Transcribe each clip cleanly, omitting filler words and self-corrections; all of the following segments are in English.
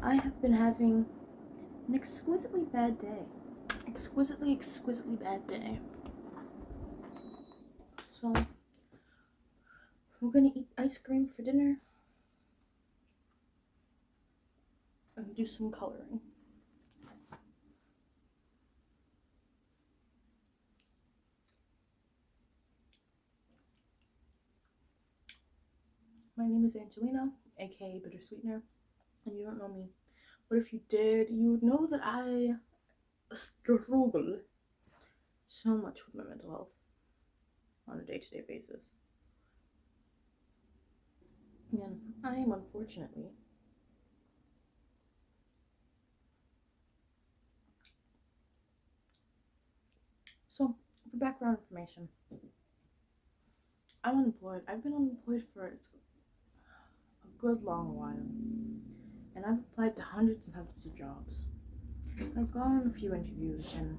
I have been having an exquisitely bad day. Exquisitely bad day. So, we're gonna eat ice cream for dinner and do some coloring. My name is Angelina, aka Bittersweetener, and you don't know me. But if you did, you would know that I struggle so much with my mental health on a day-to-day basis. And I am unfortunately so, for background information, I'm unemployed. I've been unemployed for a good long while, and I've applied to hundreds and hundreds of jobs. I've gone on a few interviews, and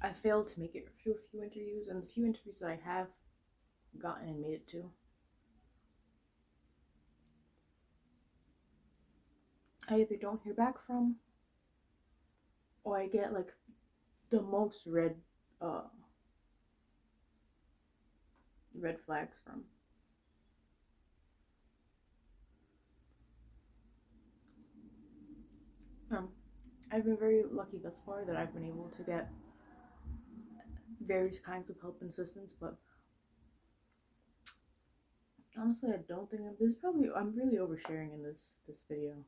I failed to make it through a few interviews, and the few interviews that I have gotten and made it to, I either don't hear back from, or I get like the most red flags from. I've been very lucky thus far that I've been able to get various kinds of help and assistance, but honestly, I don't think I'm really oversharing in this video.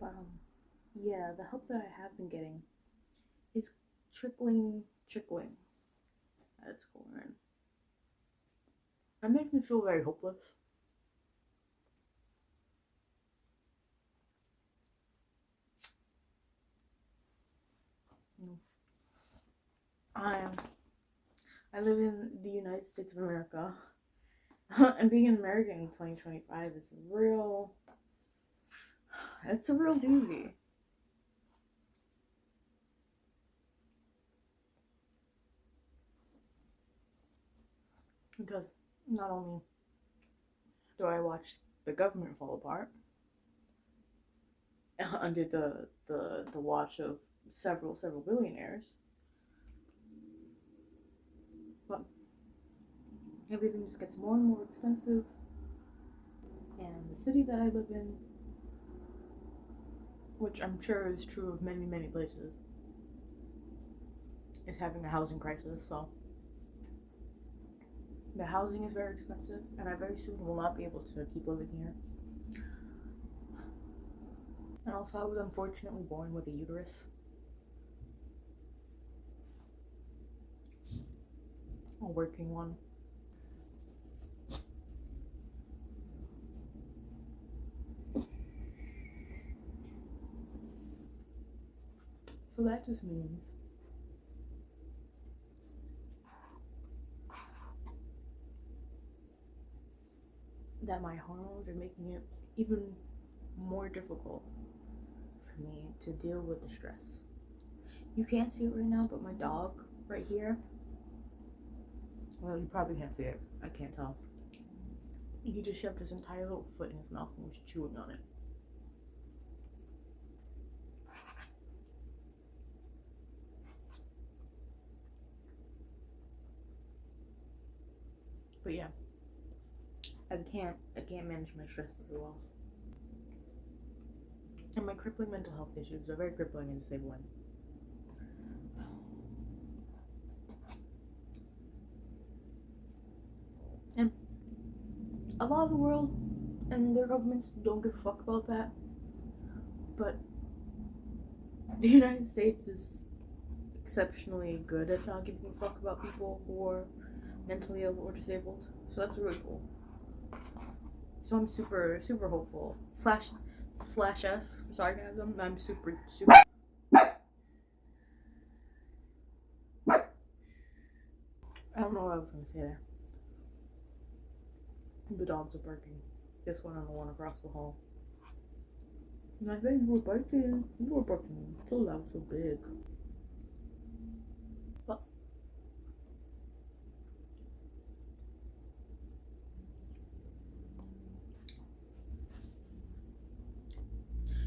But yeah, the help that I have been getting is trickling at its core, and it makes me feel very hopeless. I live in the United States of America, and being an American in 2025 is it's a real doozy. Because not only do I watch the government fall apart under the watch of several billionaires, but everything just gets more and more expensive, and the city that I live in, which I'm sure is true of many places, is having a housing crisis. So the housing is very expensive, and I very soon will not be able to keep living here. And also, I was unfortunately born with a uterus. A working one. So that just means that my hormones are making it even more difficult for me to deal with the stress. You can't see it right now, but my dog right here, well, you probably can't see it, I can't tell. He just shoved his entire little foot in his mouth and was chewing on it. But yeah, I can't manage my stress very well. And my crippling mental health issues are very crippling and disabling. And a lot of the world and their governments don't give a fuck about that. But the United States is exceptionally good at not giving a fuck about people who are mentally ill or disabled. So that's really cool. So I'm super hopeful. Slash S for sarcasm. I'm super. I don't know what I was gonna say there. The dogs are barking. This one and the one across the hall. And I think you were barking so loud, so big. But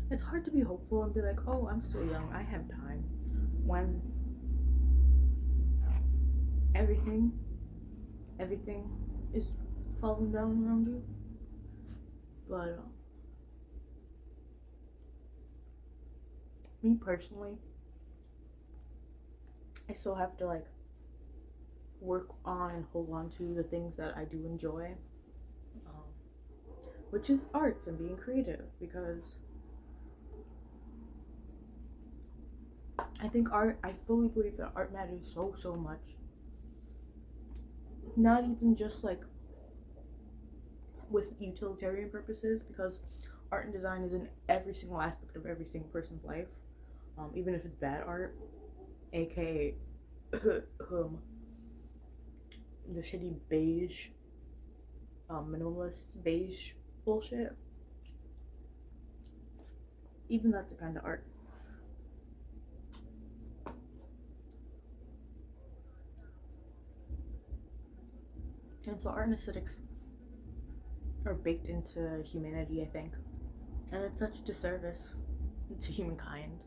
it's hard to be hopeful and be like, oh, I'm still young, I have time, when everything, everything is falling down around you. But me personally, I still have to like work on and hold on to the things that I do enjoy, um, which is arts and being creative, because I think I fully believe that art matters so much. Not even just like with utilitarian purposes, because art and design is in every single aspect of every single person's life, even if it's bad art, aka the shitty beige, minimalist beige bullshit. Even that's a kind of art. And so art and aesthetics are baked into humanity, I think. And it's such a disservice to humankind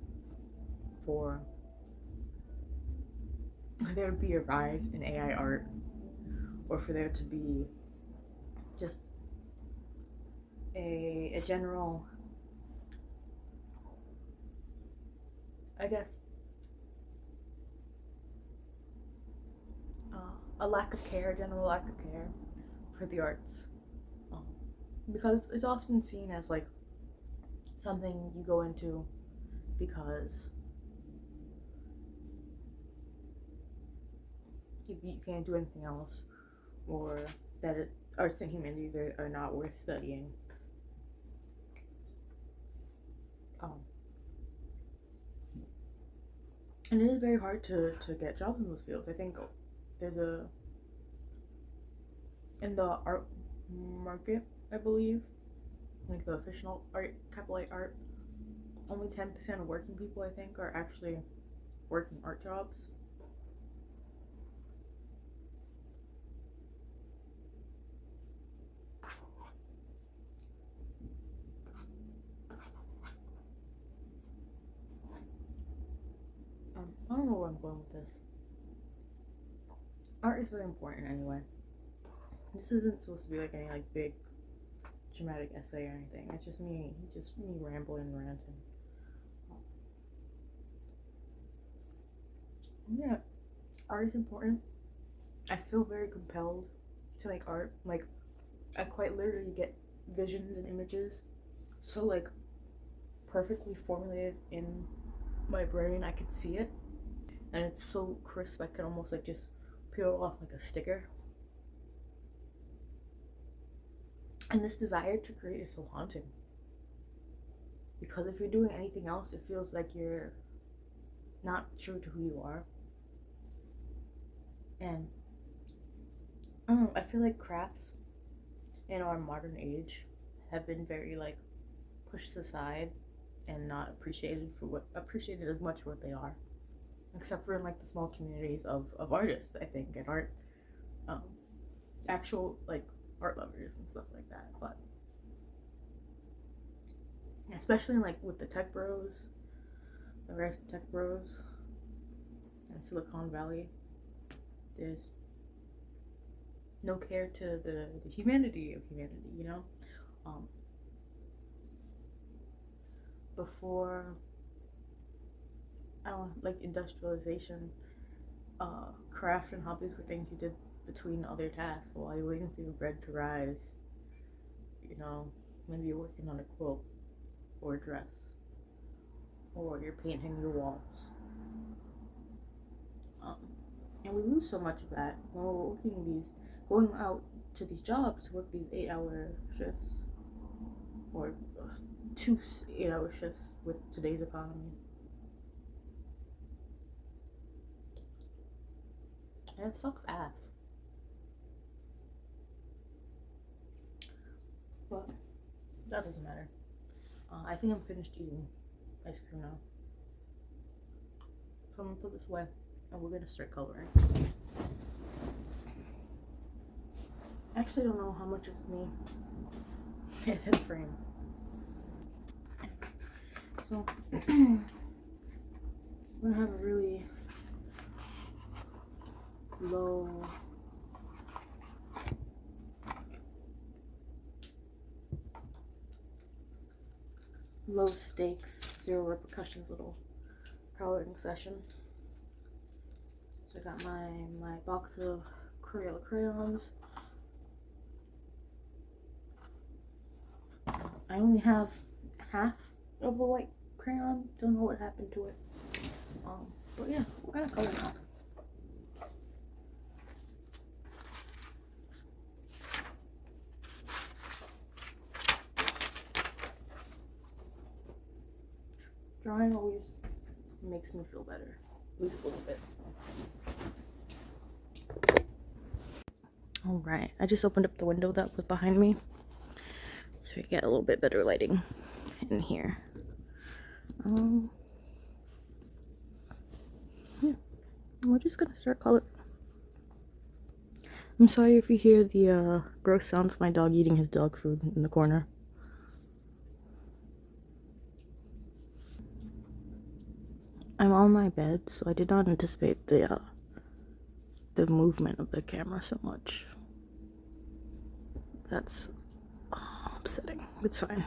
for there to be a rise in AI art, or for there to be just a general, I guess, a lack of care, general lack of care for the arts. Um, because it's often seen as like something you go into because you can't do anything else, or that arts and humanities are not worth studying. Um, and it is very hard to get jobs in those fields. I think there's a, in the art market, I believe, like the official art, capital art, only 10% of working people, I think, are actually working art jobs. I don't know where I'm going with this. Art is very important anyway. This isn't supposed to be like any like big dramatic essay or anything. It's just me rambling and ranting. Yeah, art is important. I feel very compelled to make art. Like, I quite literally get visions and images so like perfectly formulated in my brain. I could see it, and it's so crisp I could almost like just peel it off like a sticker. And this desire to create is so haunting, because if you're doing anything else, it feels like you're not true to who you are. And I don't know, I feel like crafts in our modern age have been very like pushed aside and not appreciated as much for what they are, except for in like the small communities of artists, I think, and art, um, actual like art lovers and stuff like that. But especially like with the tech bros, the rise of tech bros in Silicon Valley, there's no care to the humanity of humanity, you know? Um, before, I don't know, like industrialization, craft and hobbies were things you did between other tasks while you're waiting for your bread to rise. You know, maybe you're working on a quilt or a dress, or you're painting your walls. Um, and we lose so much of that when we're working these, going out to these jobs to work these 8 hour shifts, or 2 8 hour shifts with today's economy. And it sucks ass. But that doesn't matter. I think I'm finished eating ice cream now. So I'm gonna put this away and we're gonna start coloring. I actually don't know how much of me is in frame. So I'm gonna have a really low stakes, zero repercussions little coloring session. So I got my box of crayons. I only have half of the white crayon. Don't know what happened to it. But yeah, we're gonna color now. Drawing always makes me feel better, at least a little bit. All right, I just opened up the window that was behind me, so we get a little bit better lighting in here. Yeah, we're just gonna start coloring. I'm sorry if you hear the gross sounds of my dog eating his dog food in the corner. I'm on my bed, so I did not anticipate the movement of the camera so much. That's upsetting. It's fine.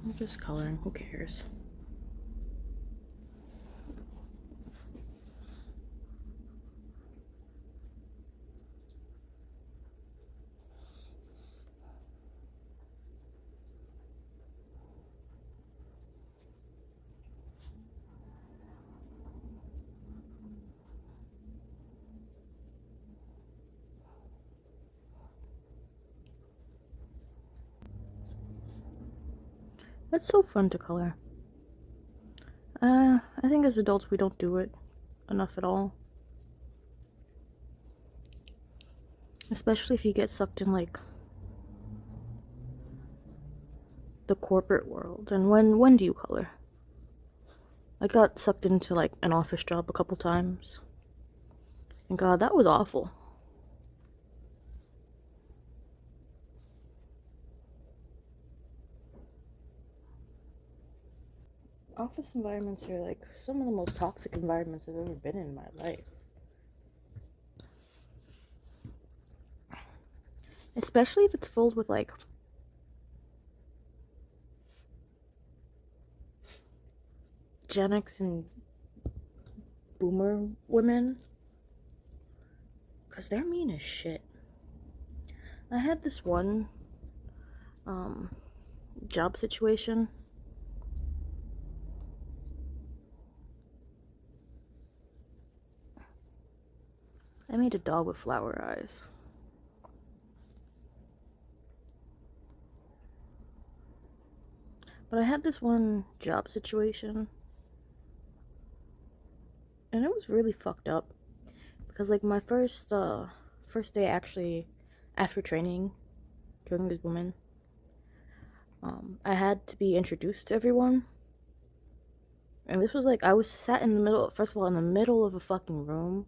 I'm just coloring. Who cares? It's so fun to color. I think as adults we don't do it enough at all. Especially if you get sucked in like the corporate world. And when do you color? I got sucked into like an office job a couple times. And God, that was awful. Office environments are like some of the most toxic environments I've ever been in my life. Especially if it's filled with like Gen X and boomer women. Because they're mean as shit. I had this one job situation. I made a dog with flower eyes. But I had this one job situation, and it was really fucked up. Because like my first day actually after training during this woman, I had to be introduced to everyone. And this was like, I was sat in the middle, first of all, in the middle of a fucking room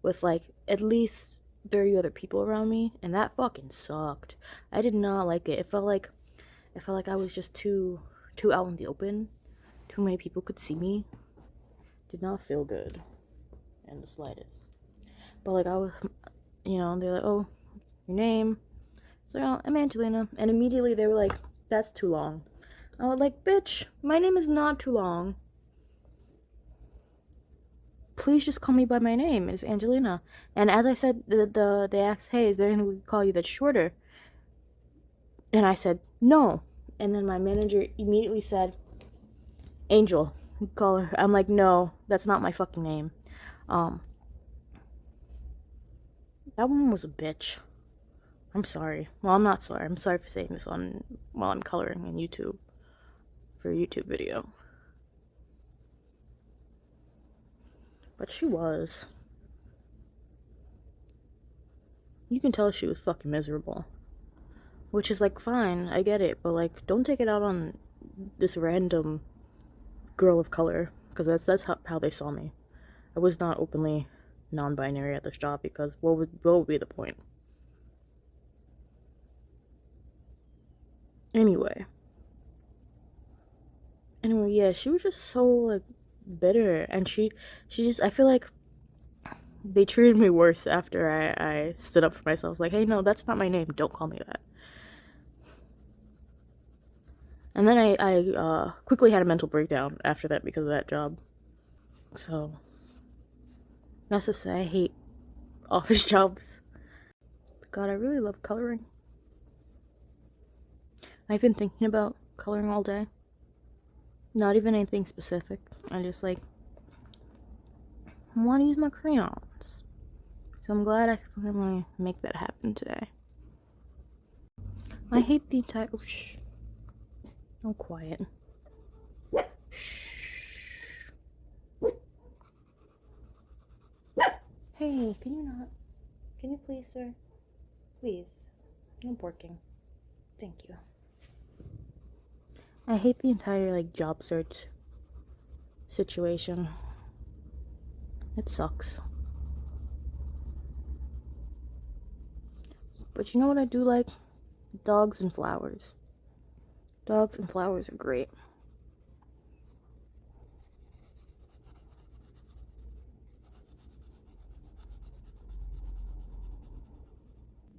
with like at least 30 other people around me, and that fucking sucked. I did not like it. It felt like I was just too out in the open. Too many people could see me. Did not feel good in the slightest. But like I was, they're like, oh, your name? So like, oh, I'm Angelina. And immediately they were like, that's too long. I was like, bitch, my name is not too long. Please just call me by my name. It's Angelina. And as I said, they asked, hey, is there anything we can call you that's shorter? And I said, no. And then my manager immediately said, Angel, call her. I'm like, no, that's not my fucking name. That woman was a bitch. I'm sorry. Well, I'm not sorry. I'm sorry for saying this while I'm coloring on YouTube for a YouTube video. But she was. you can tell she was fucking miserable. Which is like, fine, I get it, but like, don't take it out on this random girl of color, because that's how they saw me. I was not openly non-binary at this job, because what would be the point? Anyway, yeah, she was just so like bitter, and she just, I feel like they treated me worse after I stood up for myself. I was like, hey, no, that's not my name. Don't call me that. And then I quickly had a mental breakdown after that because of that job. So, that's to say, I hate office jobs. God, I really love coloring. I've been thinking about coloring all day. Not even anything specific. I just like want to use my crayons. So I'm glad I can finally make that happen today. I hate the entire. Oh, shh. Oh, quiet. Shh. Hey, can you not? Can you please, sir? Please. No barking. Thank you. I hate the entire like job search situation. It sucks. But you know what I do like? Dogs and flowers. Dogs and flowers are great.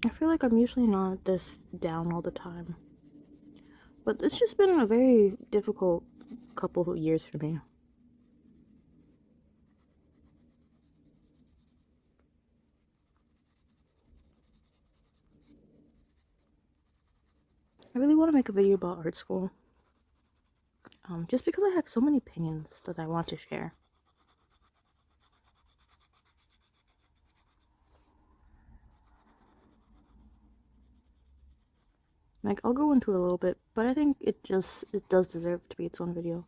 I feel like I'm usually not this down all the time. But it's just been a very difficult couple of years for me. I really want to make a video about art school. Just because I have so many opinions that I want to share. Like, I'll go into it a little bit, but I think it does deserve to be its own video.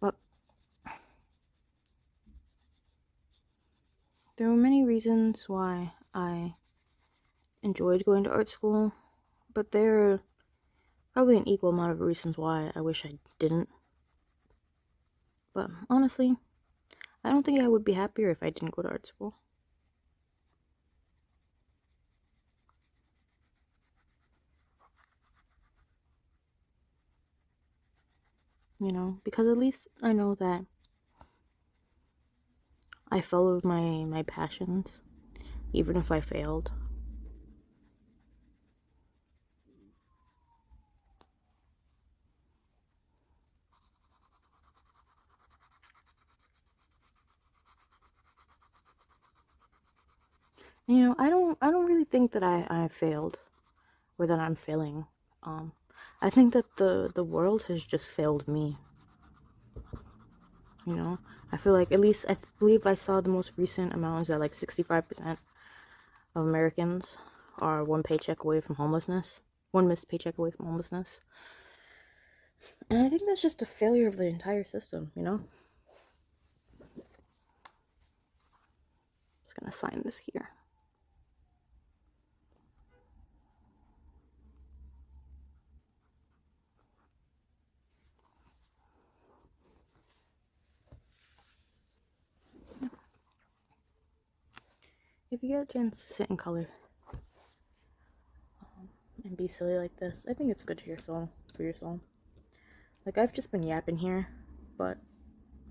But there were many reasons why I enjoyed going to art school, but there are probably an equal amount of reasons why I wish I didn't. But honestly, I don't think I would be happier if I didn't go to art school. You know, because at least I know that I followed my passions, even if I failed. You know, I don't really think that I failed, or that I'm failing. I think that the world has just failed me. You know, I feel like, at least I believe I saw the most recent amount is that like 65% of Americans are one paycheck away from homelessness, one missed paycheck away from homelessness. And I think that's just a failure of the entire system, you know? Just gonna sign this here. If you get a chance to sit in color and be silly like this, I think it's good to your soul, for your soul. Like, I've just been yapping here, but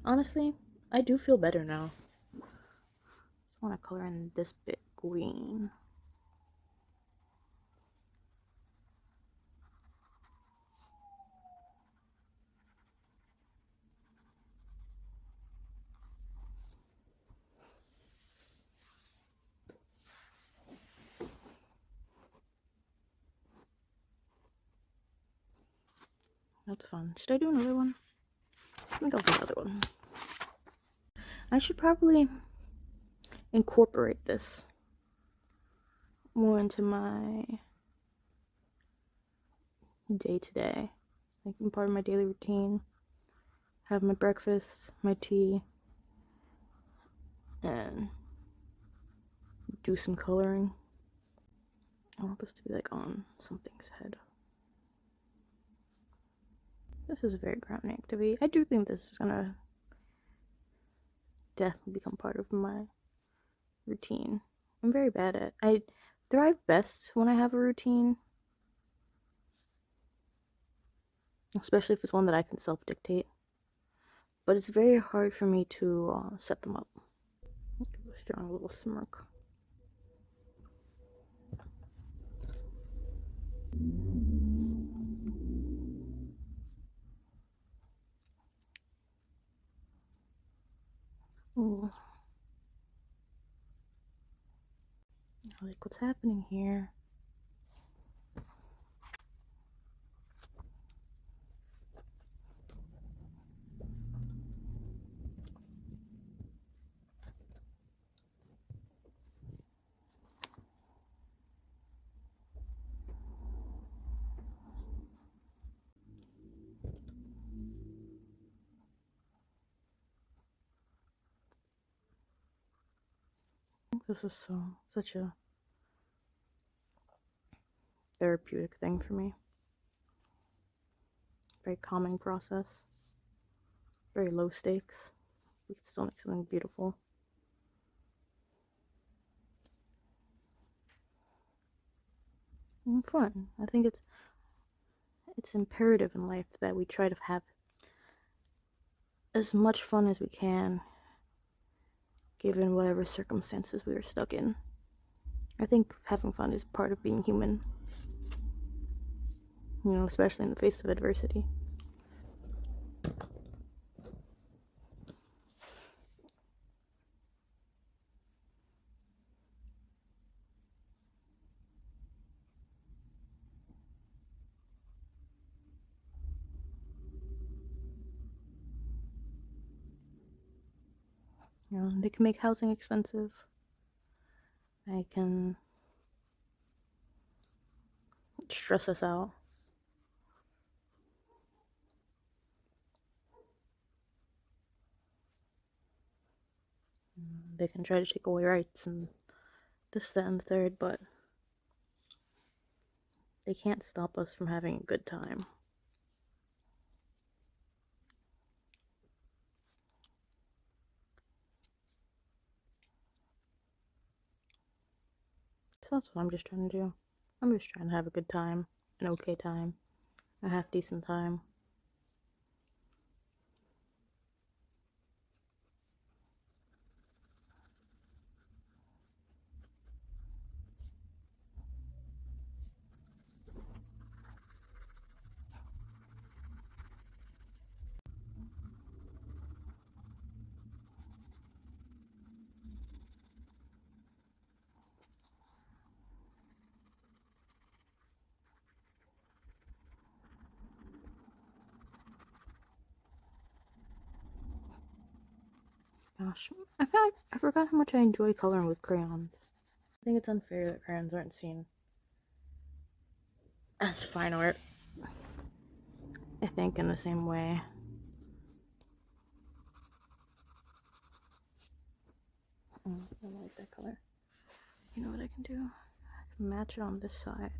honestly, I do feel better now. Just want to color in this bit green. That's fun. Should I do another one? I think I'll do another one. I should probably incorporate this more into my day-to-day. Like, in part of my daily routine. Have my breakfast, my tea, and do some coloring. I want this to be like on something's head. This is a very grounding activity. I do think this is gonna definitely become part of my routine. I'm very bad at I thrive best when I have a routine. Especially if it's one that I can self-dictate. But it's very hard for me to set them up. Give a strong little smirk. Ooh. Like, what's happening here? This is such a therapeutic thing for me. Very calming process. Very low stakes. We can still make something beautiful. And fun. I think it's imperative in life that we try to have as much fun as we can, given whatever circumstances we are stuck in. I think having fun is part of being human. You know, especially in the face of adversity. You know, they can make housing expensive. They can stress us out. They can try to take away rights and this, that, and the third, but they can't stop us from having a good time. So that's what I'm just trying to do. I'm just trying to have a good time, an okay time, a half decent time. Gosh, I forgot how much I enjoy coloring with crayons. I think it's unfair that crayons aren't seen as fine art. I think in the same way. Oh, I don't like that color. You know what I can do? I can match it on this side.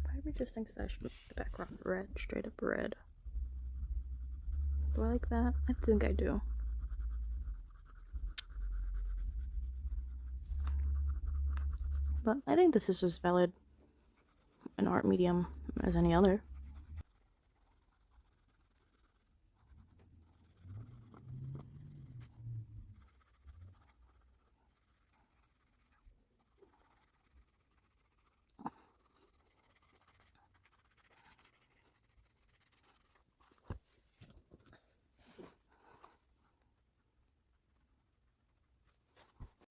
Probably just thinks that I should make the background red, straight up red. Do I like that? I think I do. But I think this is as valid an art medium as any other.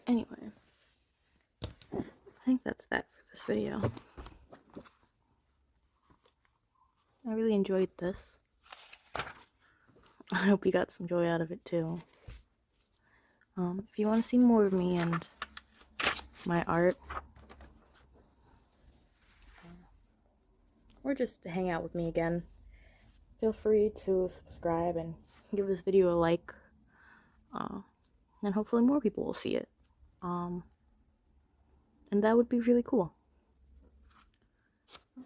Anyway, I think that's that for this video. I really enjoyed this. I hope you got some joy out of it too. If you want to see more of me and my art, or just to hang out with me again, feel free to subscribe and give this video a like. and hopefully more people will see it. And that would be really cool.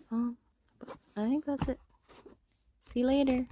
But I think that's it. See you later.